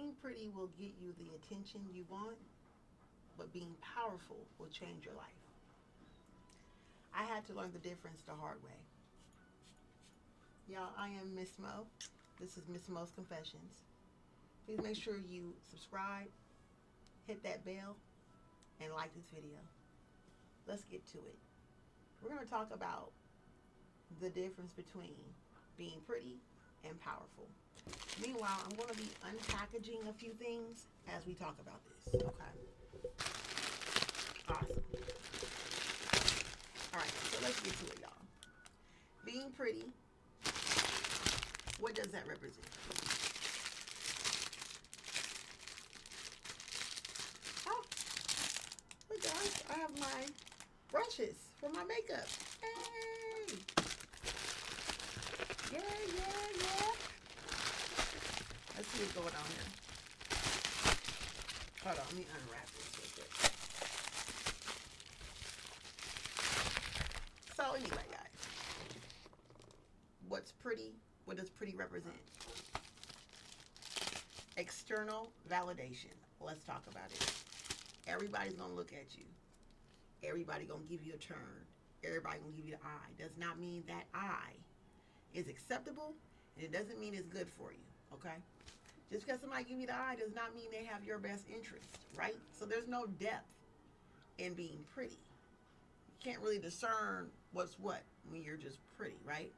being pretty will get you the attention you want, but being powerful will change your life. I had to learn the difference the hard way. Y'all, I am Miss Mo. This is Miss Mo's Confessions. Please make sure you subscribe, hit that bell, and like this video. Let's get to it. We're going to talk about the difference between being pretty and powerful. Meanwhile, I'm going to be unpackaging a few things as we talk about this. Okay. Awesome. All right, so let's get to it, y'all. Being pretty, what does that represent? Oh, look guys, I have my brushes for my makeup. Hey! Yeah. Let's see what's going on here. Hold on, let me unwrap this real quick. So anyway, guys, what's pretty? What does pretty represent? External validation. Let's talk about it. Everybody's gonna look at you. Everybody gonna give you a turn. Everybody gonna give you the eye. Does not mean that eye is acceptable, and it doesn't mean it's good for you. Okay? Just because somebody give you the eye does not mean they have your best interest, right? So there's no depth in being pretty. You can't really discern what's what when you're just pretty, right?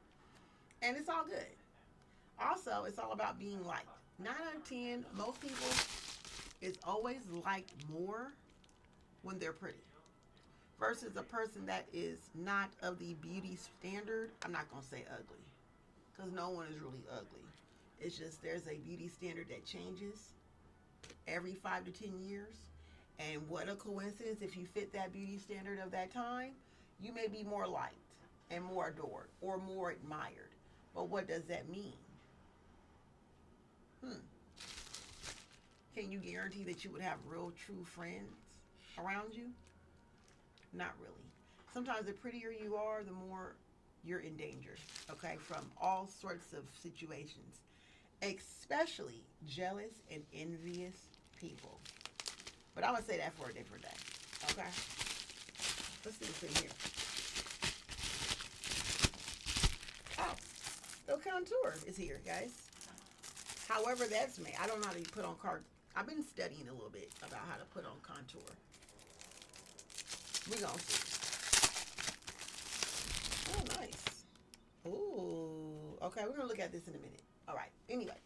And it's all good. Also, it's all about being liked. 9 out of 10, most people is always liked more when they're pretty versus a person that is not of the beauty standard. I'm not going to say ugly because no one is really ugly. It's just there's a beauty standard that changes every 5 to 10 years. And what a coincidence, if you fit that beauty standard of that time, you may be more liked and more adored or more admired. But what does that mean? Can you guarantee that you would have real, true friends around you? Not really. Sometimes the prettier you are, the more you're in danger, okay, from all sorts of situations, especially jealous and envious people. But I'm going to say that for a different day, okay? Let's see what's in here. Oh, the contour is here, guys. However that's made. I don't know how to put on I've been studying a little bit about how to put on contour. We're going to see. Oh, nice. Ooh. Okay, we're going to look at this in a minute. All right. Anyway.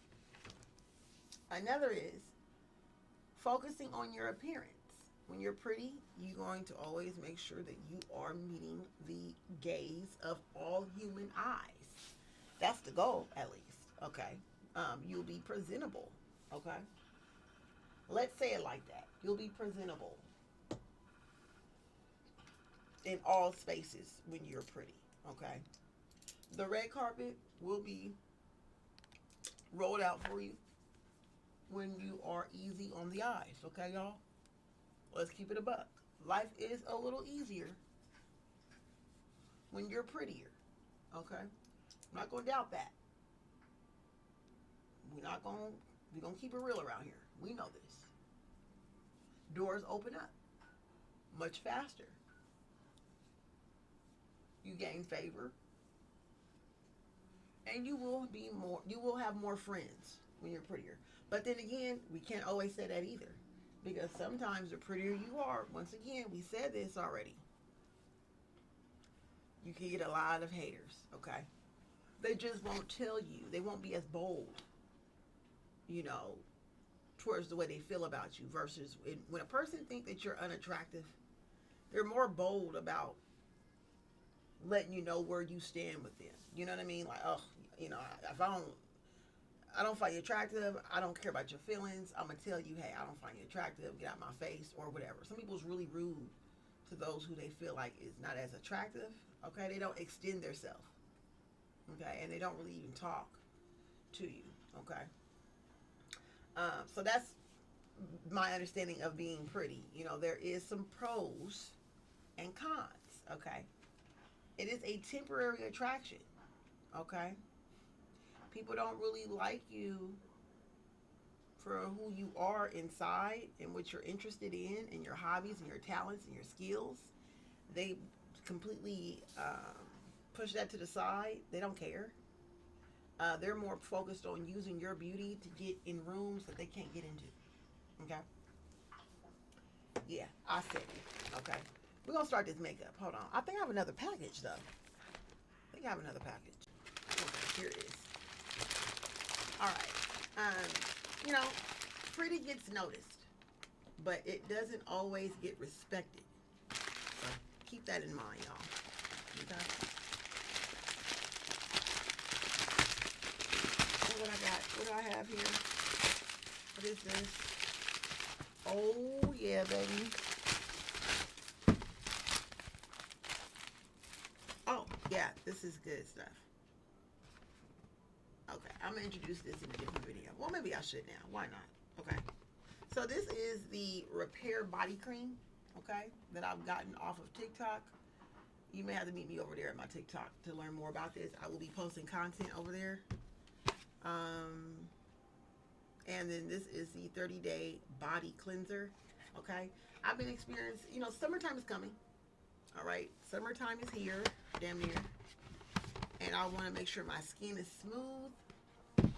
Another is focusing on your appearance. When you're pretty, you're going to always make sure that you are meeting the gaze of all human eyes. That's the goal, at least. Okay. You'll be presentable. Okay. Let's say it like that. You'll be presentable in all spaces when you're pretty. Okay. The red carpet will be rolled out for you when you are easy on the eyes. Okay, y'all? Let's keep it a buck. Life is a little easier when you're prettier. Okay? I'm not going to doubt that. We're going to keep it real around here. We know this. Doors open up much faster. You gain favor. And you will have more friends when you're prettier. But then again, we can't always say that either. Because sometimes the prettier you are, once again, we said this already, you can get a lot of haters, okay? They just won't tell you. They won't be as bold, towards the way they feel about you versus when a person thinks that you're unattractive, they're more bold about letting you know where you stand with them. You know what I mean? Like, if I don't find you attractive, I don't care about your feelings. I'm going to tell you, hey, I don't find you attractive. Get out my face or whatever. Some people's really rude to those who they feel like is not as attractive. Okay? They don't extend themselves. Okay? And they don't really even talk to you. Okay? So that's my understanding of being pretty. There is some pros and cons. Okay? It is a temporary attraction. Okay? People don't really like you for who you are inside and what you're interested in and your hobbies and your talents and your skills. They completely push that to the side. They don't care. They're more focused on using your beauty to get in rooms that they can't get into. Okay? Yeah, I said it. Okay. We're going to start this makeup. Hold on. I think I have another package, though. I think I have another package. Okay, here it is. All right. You know, pretty gets noticed, but it doesn't always get respected. So keep that in mind, y'all. Okay? What I got? What do I have here? What is this? Oh, yeah, baby. Oh, yeah, this is good stuff. Okay, I'm going to introduce this in a different video. Well, maybe I should now. Why not? Okay. So this is the Repair Body Cream, okay, that I've gotten off of TikTok. You may have to meet me over there at my TikTok to learn more about this. I will be posting content over there. And then this is the 30-day body cleanser, okay? I've been experiencing, you know, summertime is coming, all right? Summertime is here, damn near. And I want to make sure my skin is smooth,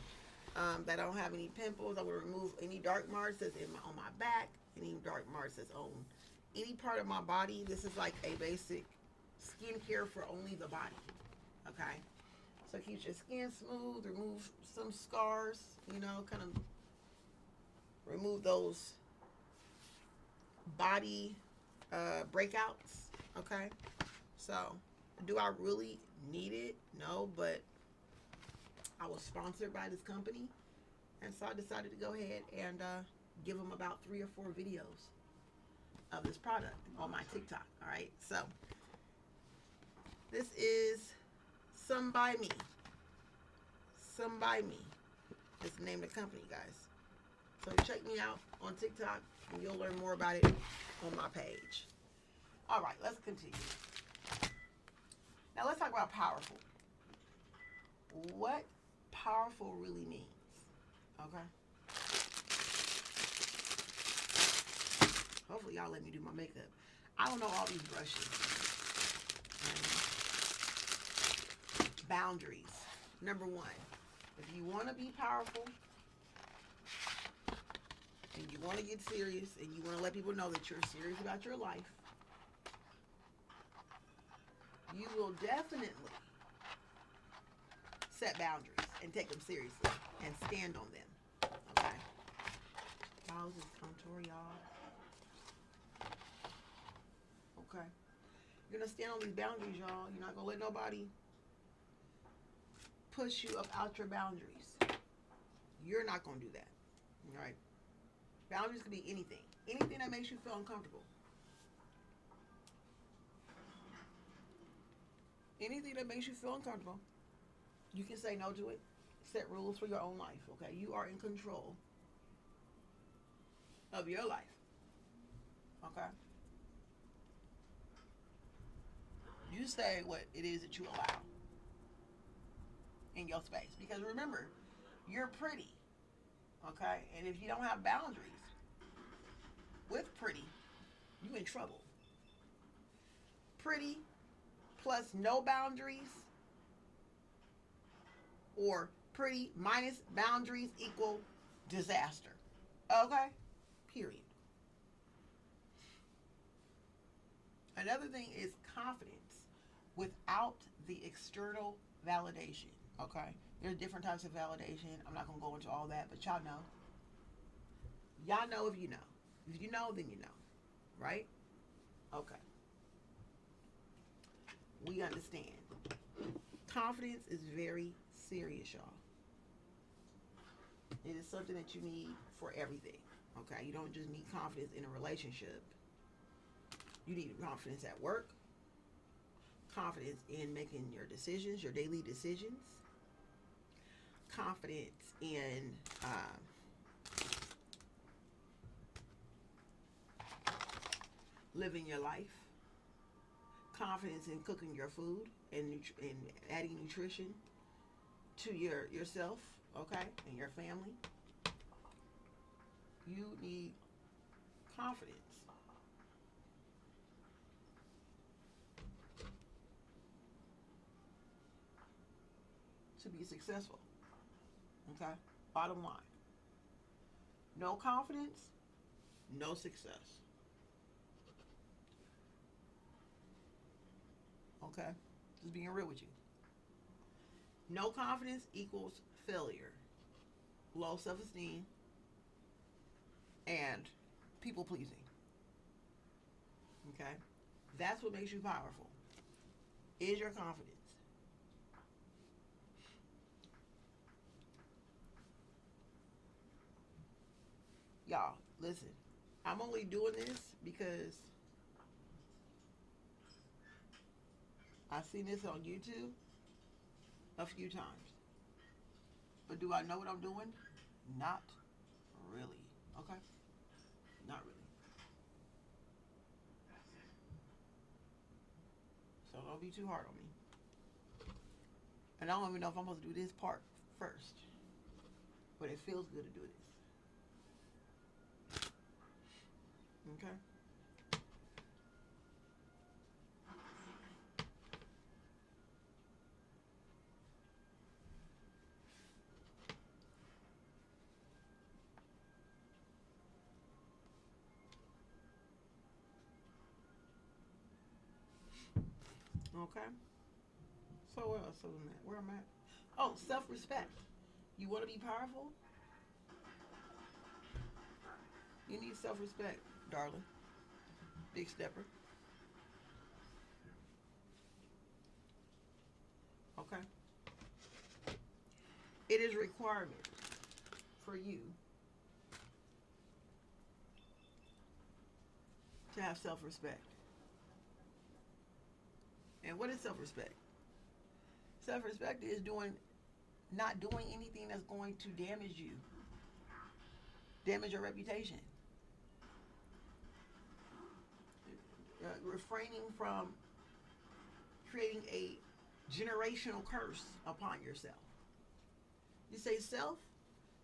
that I don't have any pimples. I will remove any dark marks that's on my back, any dark marks that's on any part of my body. This is like a basic skincare for only the body, okay? So it keeps your skin smooth, remove some scars, you know, kind of remove those body breakouts, okay? So, do I really need it? No, but I was sponsored by this company, and so I decided to go ahead and give them about 3 or 4 videos of this product on my TikTok, all right? So, this is Some By Me. Some By Me is the name of the company, guys. So check me out on TikTok, and you'll learn more about it on my page. All right, let's continue. Now let's talk about powerful. What powerful really means, okay? Hopefully y'all let me do my makeup. I don't know all these brushes. Boundaries. Number 1, if you want to be powerful, and you want to get serious, and you want to let people know that you're serious about your life, you will definitely set boundaries and take them seriously and stand on them. Okay? How's this contour, y'all? Okay. You're going to stand on these boundaries, y'all. You're not going to let nobody push you up out your boundaries. You're not going to do that. All right? Boundaries can be anything. Anything that makes you feel uncomfortable. Anything that makes you feel uncomfortable, you can say no to it. Set rules for your own life, okay? You are in control of your life, okay? You say what it is that you allow in your space. Because remember, you're pretty, okay? And if you don't have boundaries with pretty, you in trouble. Pretty plus no boundaries, or pretty minus boundaries equal disaster. Okay? Period. Another thing is confidence without the external validation. Okay? There's different types of validation. I'm not going to go into all that, but y'all know. Y'all know if you know. If you know, then you know. Right? Okay. We understand. Confidence is very serious, y'all. It is something that you need for everything. Okay? You don't just need confidence in a relationship. You need confidence at work. Confidence in making your decisions, your daily decisions. Confidence in living your life. Confidence in cooking your food and adding nutrition. to yourself, okay, and your family. You need confidence to be successful. Okay? Bottom line. No confidence, no success. Okay? Just being real with you. No confidence equals failure, low self esteem, and people pleasing. Okay? That's what makes you powerful. Is your confidence. Y'all, listen. I'm only doing this because I've seen this on YouTube a few times. But do I know what I'm doing? Not really. Okay? Not really. So don't be too hard on me. And I don't even know if I'm supposed to do this part first. But it feels good to do this. Okay? Okay? So where else am I at? Where am I at? Oh, self-respect. You want to be powerful? You need self-respect, darling. Big stepper. Okay? It is a requirement for you to have self-respect. And what is self-respect? Self-respect is not doing anything that's going to damage you, damage your reputation. Refraining from creating a generational curse upon yourself. You say, self,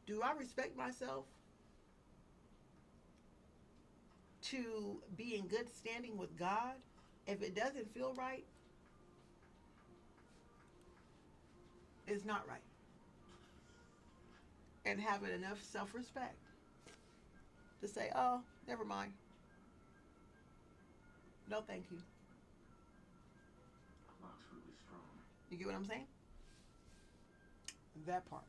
do I respect myself to be in good standing with God? If it doesn't feel right, it's not right. And having enough self respect to say, oh, never mind. No, thank you. You get what I'm saying? That part.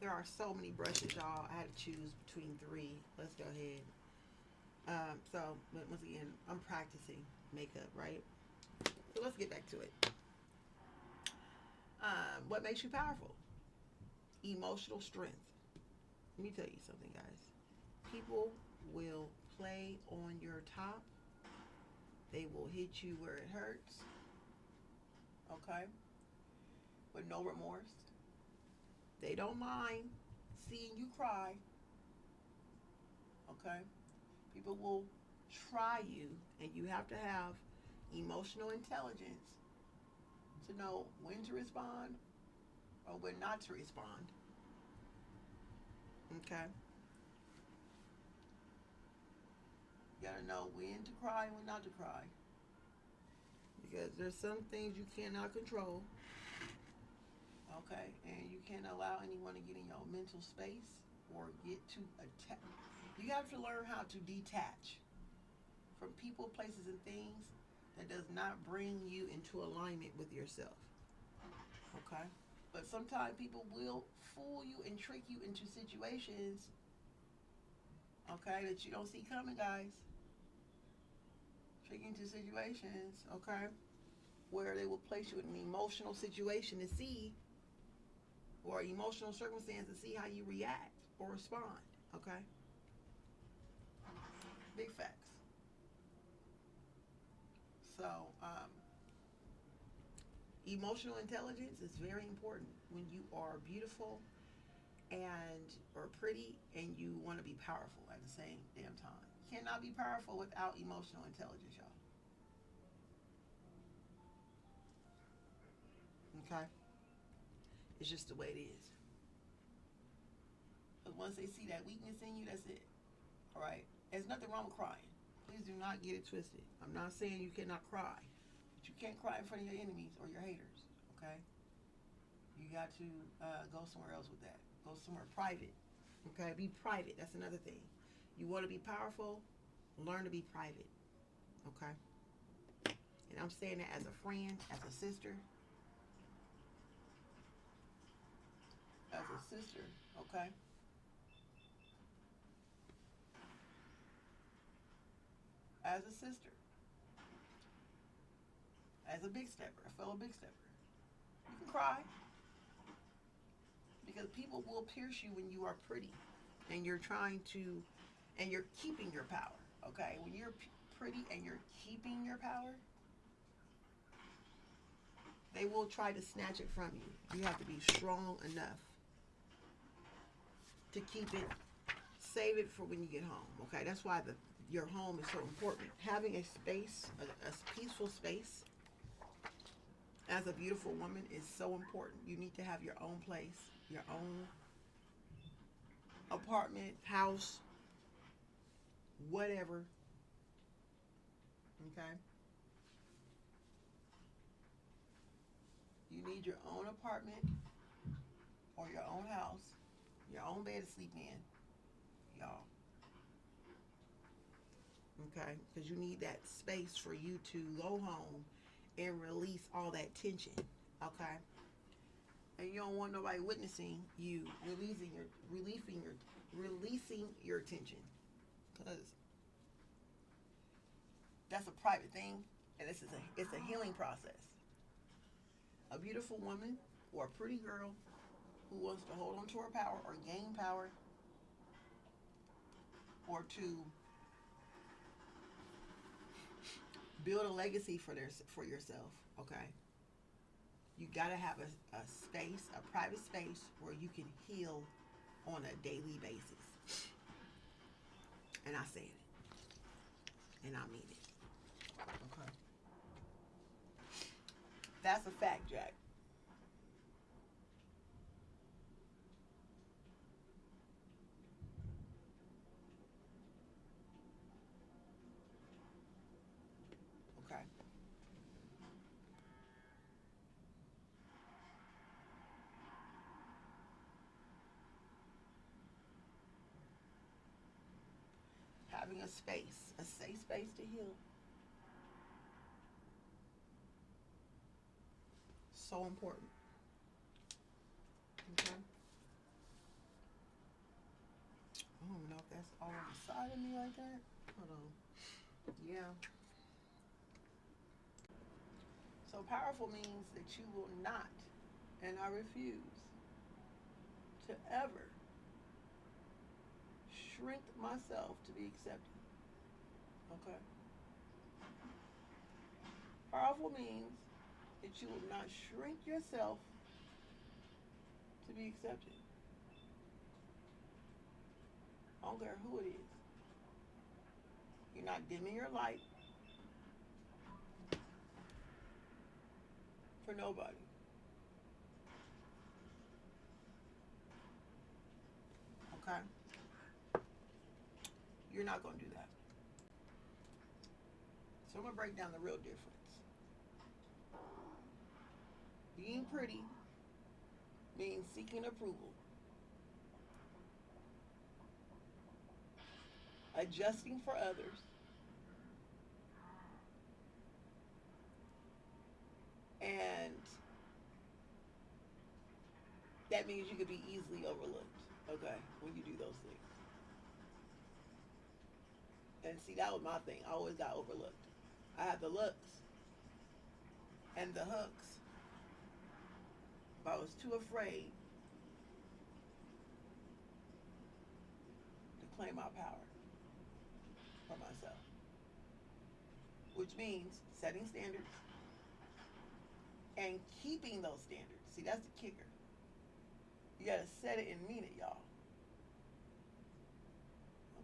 There are so many brushes, y'all. I had to choose between three. Let's go ahead. So, once again, I'm practicing makeup, right? So let's get back to it. What makes you powerful? Emotional strength. Let me tell you something, guys. People will play on your top. They will hit you where it hurts. Okay? With no remorse. They don't mind seeing you cry. Okay? People will try you, and you have to have emotional intelligence to know when to respond or when not to respond. Okay? You gotta know when to cry and when not to cry. Because there's some things you cannot control. Okay? And you can't allow anyone to get in your mental space or get to attack. You have to learn how to detach from people, places, and things that does not bring you into alignment with yourself. Okay? But sometimes people will fool you and trick you into situations, okay, that you don't see coming, guys. Trick you into situations, okay, where they will place you in an emotional situation to see, or emotional circumstance to see how you react or respond, okay? Big facts. So, emotional intelligence is very important when you are beautiful and or pretty and you want to be powerful at the same damn time. You cannot be powerful without emotional intelligence, y'all. Okay? It's just the way it is. But once they see that weakness in you, that's it. All right? There's nothing wrong with crying. Please do not get it twisted. I'm not saying you cannot cry, but you can't cry in front of your enemies or your haters. Okay? You got to go somewhere else with that. Go somewhere private. Okay? Be private. That's another thing. You want to be powerful? Learn to be private. Okay? And I'm saying that as a friend, as a sister. As a sister, okay? As a sister. As a big stepper, a fellow big stepper. You can cry. Because people will pierce you when you are pretty. And you're trying to, and you're keeping your power. Okay? When you're pretty and you're keeping your power, they will try to snatch it from you. You have to be strong enough to keep it, save it for when you get home. Okay, that's why your home is so important. Having a space, a peaceful space, as a beautiful woman is so important. You need to have your own place, your own apartment, house, whatever. Okay. You need your own apartment or your own house, your own bed to sleep in, y'all. Okay? Because you need that space for you to go home and release all that tension. Okay? And you don't want nobody witnessing you releasing your tension. Because that's a private thing, and it's a healing process. A beautiful woman or a pretty girl who wants to hold on to her power or gain power or to build a legacy for yourself, okay? You got to have a space, a private space where you can heal on a daily basis. And I say it. And I mean it. Okay? That's a fact, Jack. Okay? Having a space, a safe space to heal. So important. Okay? I don't know if that's all on the side of me like that. Hold on. Yeah. So powerful means that you will not, and I refuse, to ever shrink myself to be accepted. Okay? Powerful means that you will not shrink yourself to be accepted. I don't care who it is. You're not dimming your light for nobody. Okay? You're not going to do that. So I'm going to break down the real difference. Being pretty means seeking approval, adjusting for others, and that means you could be easily overlooked, okay, when you do those things. And see, that was my thing. I always got overlooked. I had the looks and the hooks, but I was too afraid to claim my power for myself. Which means setting standards and keeping those standards. See, that's the kicker. You gotta set it and mean it, y'all.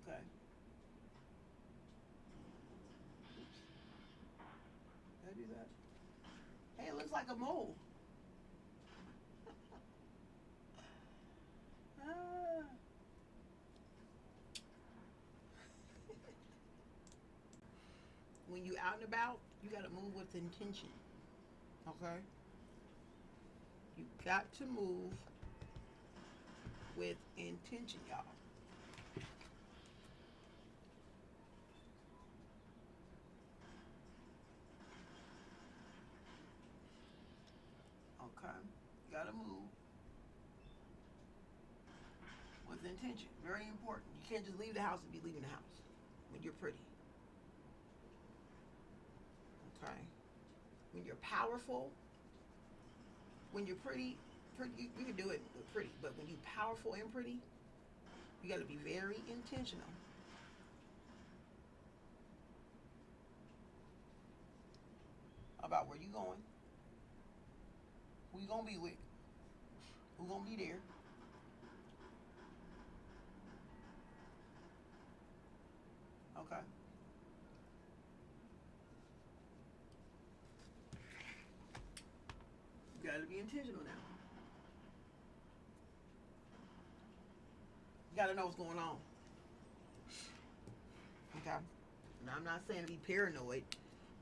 Okay. Oops. Did I do that? Hey, it looks like a mole. out and about, you got to move with intention. Okay? You got to move with intention, y'all. Okay? You got to move with intention. Very important. You can't just leave the house and be leaving the house when you're pretty. Okay? When you're powerful, when you're pretty, you can do it with pretty, but when you're powerful and pretty, you got to be very intentional about where you're going, who you gonna be with, who's gonna be there. Okay, you got to be intentional now. You got to know what's going on. Okay, now I'm not saying to be paranoid,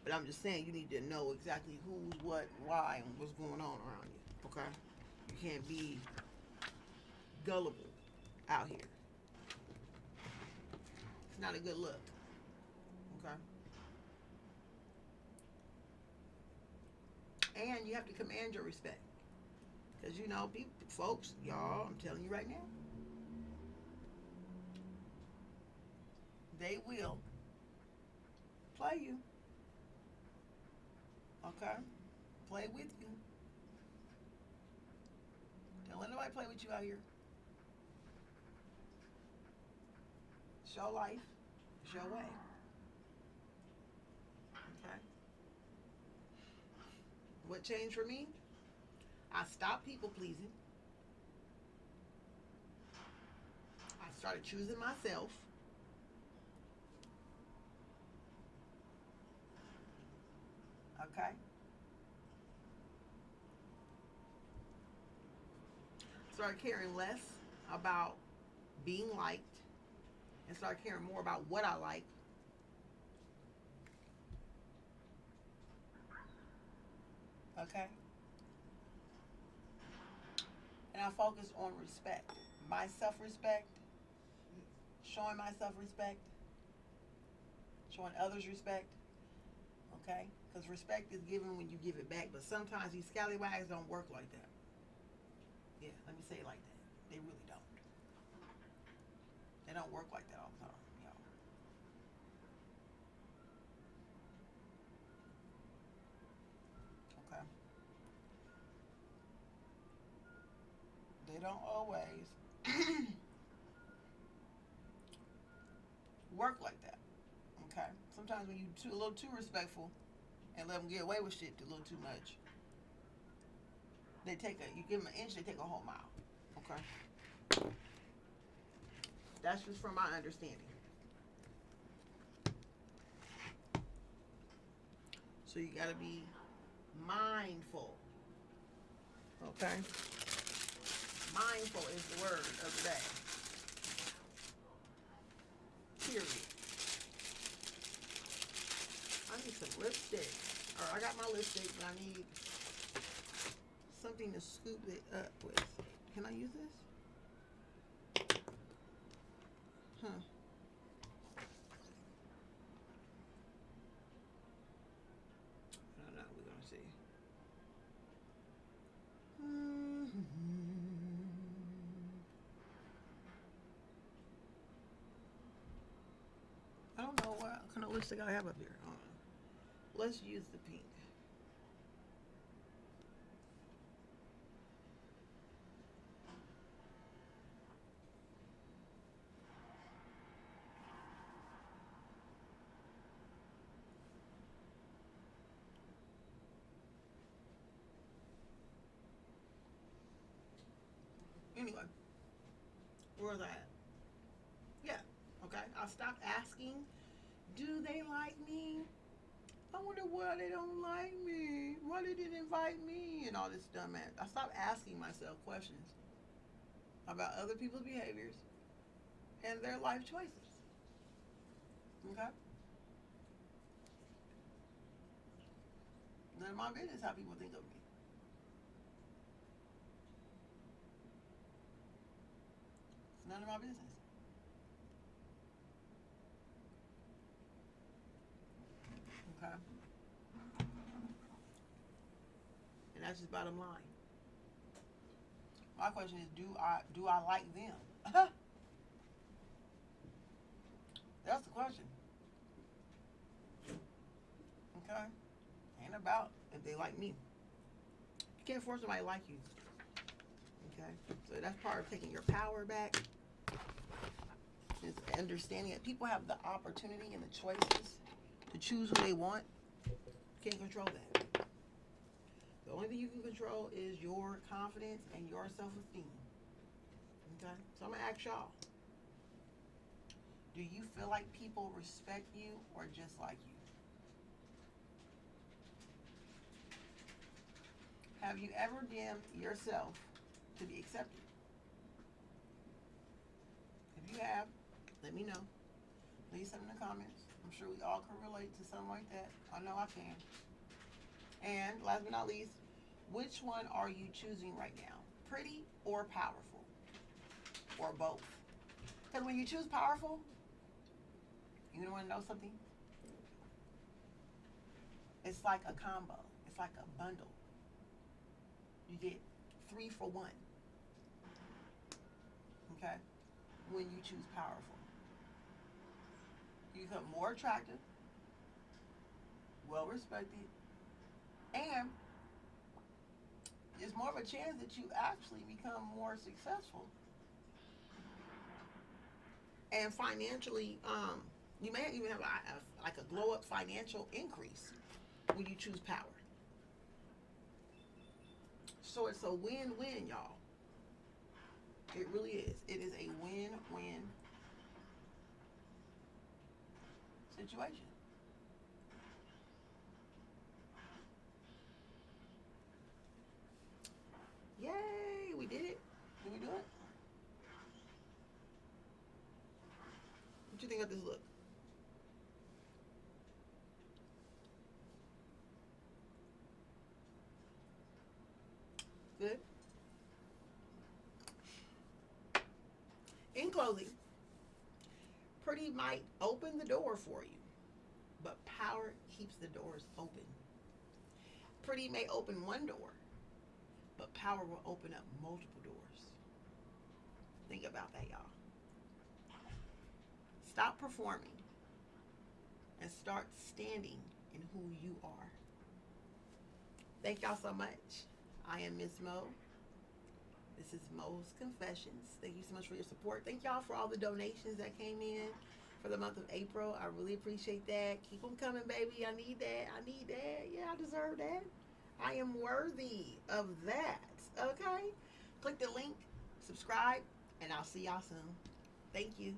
but I'm just saying you need to know exactly who's what, why, and what's going on around you. Okay, you can't be gullible out here. It's not a good look. Okay, and you have to command your respect. Because you know, people, folks, y'all, I'm telling you right now, they will play you. Okay? Play with you. Don't let nobody play with you out here. It's your life. It's your way. Okay? What changed for me? I stopped people pleasing. I started choosing myself. Okay? Started caring less about being liked and started caring more about what I like. Okay? And I focused on respect. My self respect, showing myself respect, showing others respect. Okay? Because respect is given when you give it back. But sometimes these scallywags don't work like that. Yeah, let me say it like that. They really don't. They don't work like that all the time, y'all. Okay? They don't always work like that. Okay? Sometimes when you're a little too respectful and let them get away with shit a little too much, you give them an inch, they take a whole mile. Okay? That's just from my understanding. So you got to be mindful. Okay? Mindful is the word of the day. Period. I need some lipstick. Or I got my lipstick, but I need something to scoop it up with. Can I use this? Huh. I don't know. We're going to see. I don't know what kind of lipstick I have up here. Let's use the pink. Anyway, where was I at? Yeah, okay. I stopped asking, do they like me? I wonder why they don't like me. Why they didn't invite me? And all this dumb ass. I stopped asking myself questions about other people's behaviors and their life choices. Okay? of my business how people think of me. It's none of my business. Okay? And that's just bottom line. My question is, do I like them? That's the question. Okay? Ain't about if they like me. You can't force somebody to like you. Okay? So that's part of taking your power back. Is understanding that people have the opportunity and the choices to choose who they want. You can't control that. The only thing you can control is your confidence and your self-esteem. Okay? So I'm going to ask y'all. Do you feel like people respect you or just like you? Have you ever dimmed yourself to be accepted? If you have, let me know. Leave something in the comments. I'm sure we all can relate to something like that. I know I can. And last but not least, which one are you choosing right now? Pretty or powerful? Or both? Because when you choose powerful, you want to know something? It's like a combo. It's like a bundle. You get 3 for 1. Okay? When you choose powerful. You become more attractive, well respected, and there's more of a chance that you actually become more successful. And financially, you may even have like a glow up financial increase when you choose power. So it's a win-win, y'all. It really is. It is a win-win situation. Yay, we did it. Did we do it? What you think of this look? Good? In closing, pretty might open the door for you, but power keeps the doors open. Pretty may open one door, but power will open up multiple doors. Think about that, y'all. Stop performing and start standing in who you are. Thank y'all so much. I am Miss Mo. This is Mo's Confessions. Thank you so much for your support. Thank y'all for all the donations that came in for the month of April. I really appreciate that. Keep them coming, baby. I need that. I need that. Yeah, I deserve that. I am worthy of that. Okay? Click the link, subscribe, and I'll see y'all soon. Thank you.